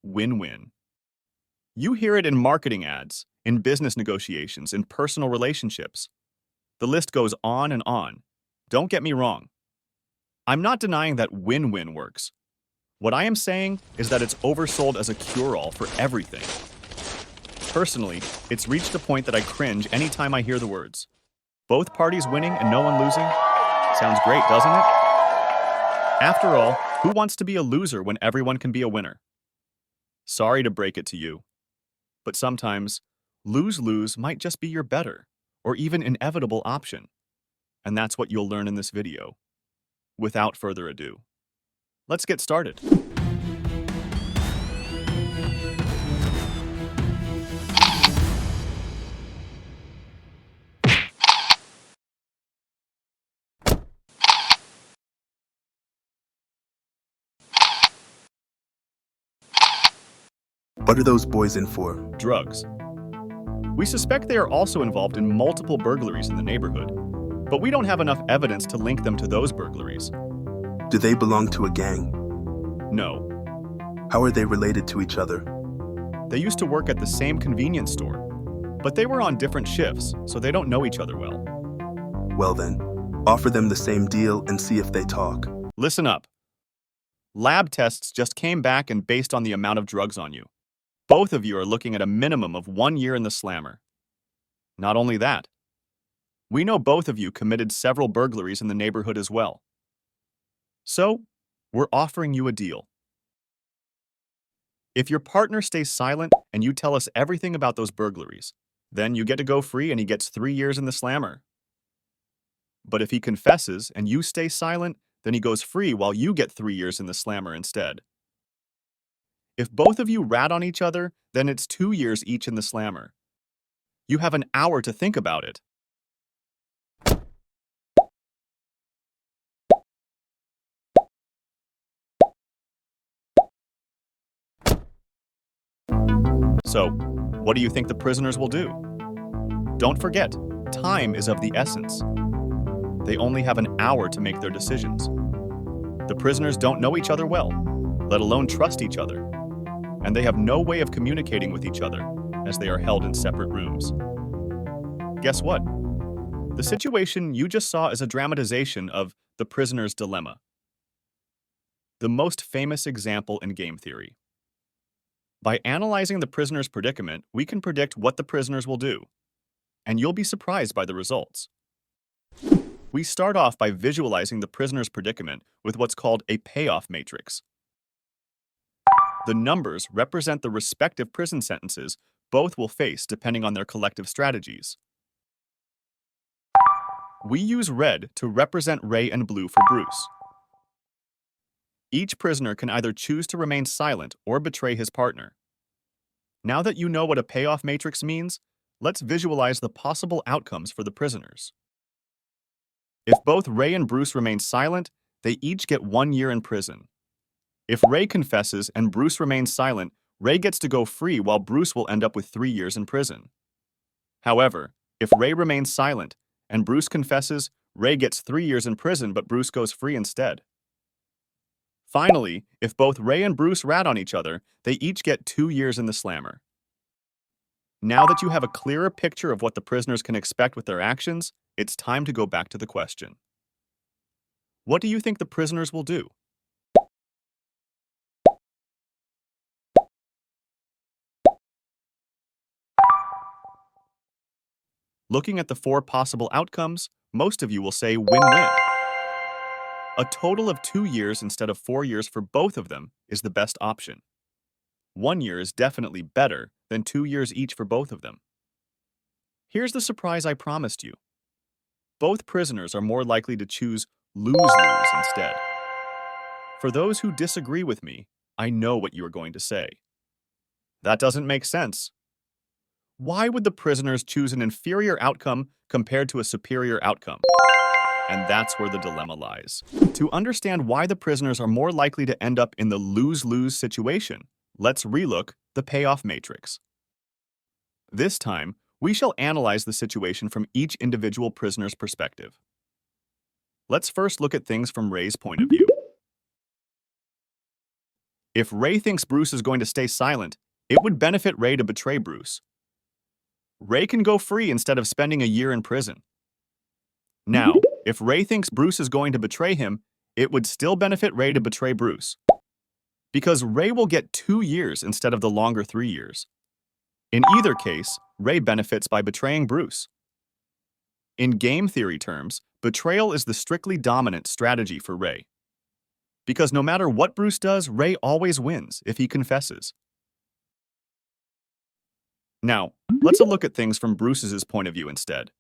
win-win. You hear it in marketing ads, in business negotiations, in personal relationships. The list goes on and on. Don't get me wrong. I'm not denying that win-win works. What I am saying is that it's oversold as a cure-all for everything. Personally, it's reached a point that I cringe anytime I hear the words. Both parties winning and no one losing? Sounds great, doesn't it? After all, who wants to be a loser when everyone can be a winner? Sorry to break it to you, but sometimes lose-lose might just be your better or even inevitable option. And that's what you'll learn in this video. Without further ado, let's get started. What are those boys in for? Drugs. We suspect they are also involved in multiple burglaries in the neighborhood, but we don't have enough evidence to link them to those burglaries. Do they belong to a gang? No. How are they related to each other? They used to work at the same convenience store, but they were on different shifts, so they don't know each other well. Well then, offer them the same deal and see if they talk. Listen up. Lab tests just came back and based on the amount of drugs on you. Both of you are looking at a minimum of 1 year in the slammer. Not only that, we know both of you committed several burglaries in the neighborhood as well. So, we're offering you a deal. If your partner stays silent and you tell us everything about those burglaries, then you get to go free and he gets 3 years in the slammer. But if he confesses and you stay silent, then he goes free while you get 3 years in the slammer instead. If both of you rat on each other, then it's 2 years each in the slammer. You have an hour to think about it. So, what do you think the prisoners will do? Don't forget, time is of the essence. They only have an hour to make their decisions. The prisoners don't know each other well, let alone trust each other, and they have no way of communicating with each other as they are held in separate rooms. Guess what? The situation you just saw is a dramatization of the prisoner's dilemma, the most famous example in game theory. By analyzing the prisoner's predicament, we can predict what the prisoners will do, and you'll be surprised by the results. We start off by visualizing the prisoner's predicament with what's called a payoff matrix. The numbers represent the respective prison sentences both will face depending on their collective strategies. We use red to represent Ray and blue for Bruce. Each prisoner can either choose to remain silent or betray his partner. Now that you know what a payoff matrix means, let's visualize the possible outcomes for the prisoners. If both Ray and Bruce remain silent, they each get 1 year in prison. If Ray confesses and Bruce remains silent, Ray gets to go free while Bruce will end up with 3 years in prison. However, if Ray remains silent and Bruce confesses, Ray gets 3 years in prison but Bruce goes free instead. Finally, if both Ray and Bruce rat on each other, they each get 2 years in the slammer. Now that you have a clearer picture of what the prisoners can expect with their actions, it's time to go back to the question. What do you think the prisoners will do? Looking at the 4 possible outcomes, most of you will say win-win. A total of 2 years instead of 4 years for both of them is the best option. 1 year is definitely better than 2 years each for both of them. Here's the surprise I promised you. Both prisoners are more likely to choose lose-lose instead. For those who disagree with me, I know what you are going to say. That doesn't make sense. Why would the prisoners choose an inferior outcome compared to a superior outcome? And that's where the dilemma lies. To understand why the prisoners are more likely to end up in the lose-lose situation, let's relook the payoff matrix. This time, we shall analyze the situation from each individual prisoner's perspective. Let's first look at things from Ray's point of view. If Ray thinks Bruce is going to stay silent, it would benefit Ray to betray Bruce. Ray can go free instead of spending a year in prison. Now, if Ray thinks Bruce is going to betray him, it would still benefit Ray to betray Bruce, because Ray will get 2 years instead of the longer 3 years. In either case, Ray benefits by betraying Bruce. In game theory terms, betrayal is the strictly dominant strategy for Ray, because no matter what Bruce does, Ray always wins if he confesses. Now, let's look at things from Bruce's point of view instead.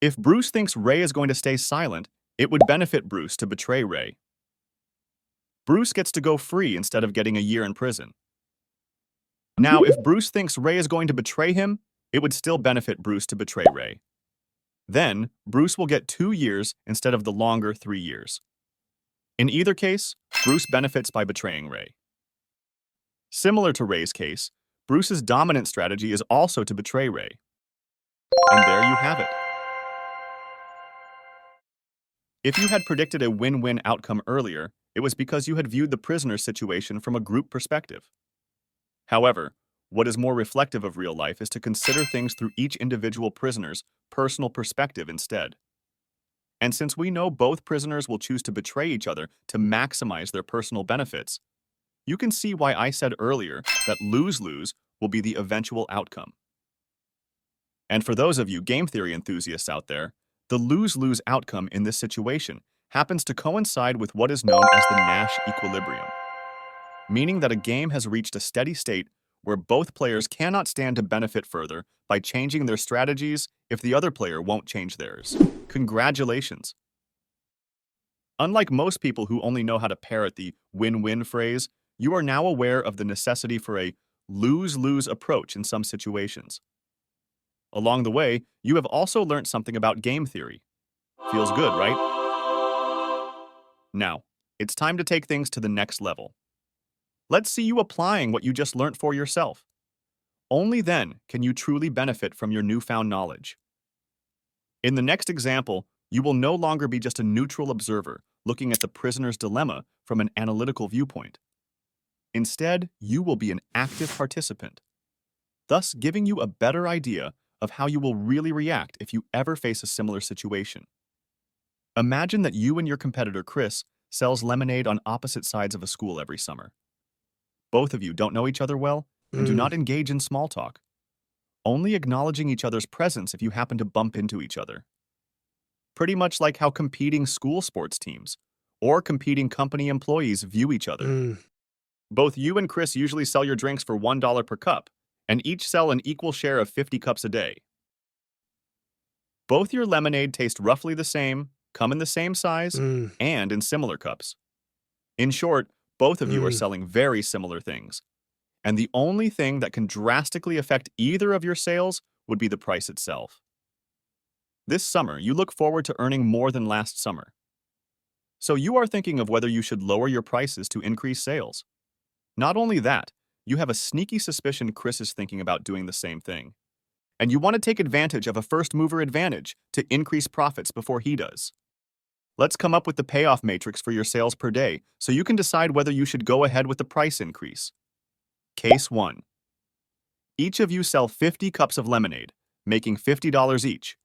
If Bruce thinks Ray is going to stay silent, it would benefit Bruce to betray Ray. Bruce gets to go free instead of getting a year in prison. Now, if Bruce thinks Ray is going to betray him, it would still benefit Bruce to betray Ray. Then, Bruce will get 2 years instead of the longer 3 years. In either case, Bruce benefits by betraying Ray. Similar to Ray's case, Bruce's dominant strategy is also to betray Ray. And there you have it. If you had predicted a win-win outcome earlier, it was because you had viewed the prisoner's situation from a group perspective. However, what is more reflective of real life is to consider things through each individual prisoner's personal perspective instead. And since we know both prisoners will choose to betray each other to maximize their personal benefits, you can see why I said earlier that lose-lose will be the eventual outcome. And for those of you game theory enthusiasts out there, the lose-lose outcome in this situation happens to coincide with what is known as the Nash equilibrium, meaning that a game has reached a steady state where both players cannot stand to benefit further by changing their strategies if the other player won't change theirs. Congratulations! Unlike most people who only know how to parrot the win-win phrase, you are now aware of the necessity for a lose-lose approach in some situations. Along the way, you have also learned something about game theory. Feels good, right? Now, it's time to take things to the next level. Let's see you applying what you just learned for yourself. Only then can you truly benefit from your newfound knowledge. In the next example, you will no longer be just a neutral observer looking at the prisoner's dilemma from an analytical viewpoint. Instead, you will be an active participant, thus giving you a better idea of how you will really react if you ever face a similar situation. Imagine that you and your competitor Chris sells lemonade on opposite sides of a school every summer. Both of you don't know each other well and do not engage in small talk, only acknowledging each other's presence if you happen to bump into each other. Pretty much like how competing school sports teams or competing company employees view each other. Both you and Chris usually sell your drinks for $1 per cup, and each sell an equal share of 50 cups a day. Both your lemonade taste roughly the same, come in the same size, and in similar cups. In short, both of you are selling very similar things, and the only thing that can drastically affect either of your sales would be the price itself. This summer, you look forward to earning more than last summer. So you are thinking of whether you should lower your prices to increase sales. Not only that, you have a sneaky suspicion Chris is thinking about doing the same thing. And you want to take advantage of a first-mover advantage to increase profits before he does. Let's come up with the payoff matrix for your sales per day so you can decide whether you should go ahead with the price increase. Case 1. Each of you sell 50 cups of lemonade, making $50 each.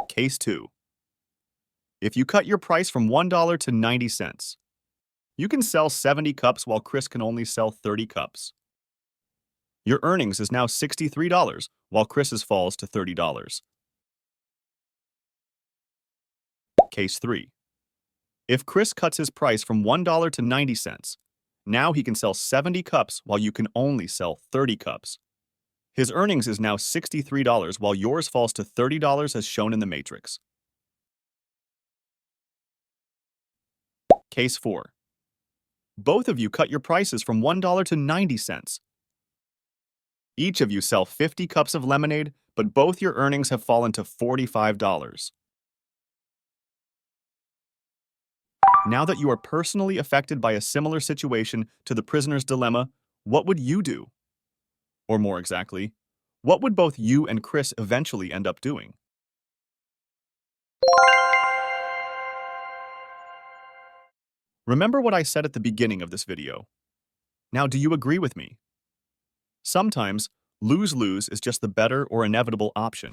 Case 2. If you cut your price from $1 to 90 cents, you can sell 70 cups while Chris can only sell 30 cups. Your earnings is now $63 while Chris's falls to $30. Case 3. If Chris cuts his price from $1 to 90 cents, now he can sell 70 cups while you can only sell 30 cups. His earnings is now $63 while yours falls to $30 as shown in the matrix. Case 4. Both of you cut your prices from $1 to 90 cents. Each of you sell 50 cups of lemonade, but both your earnings have fallen to $45. Now that you are personally affected by a similar situation to the prisoner's dilemma, what would you do? Or more exactly, what would both you and Chris eventually end up doing? Remember what I said at the beginning of this video. Now, do you agree with me? Sometimes, lose-lose is just the better or inevitable option.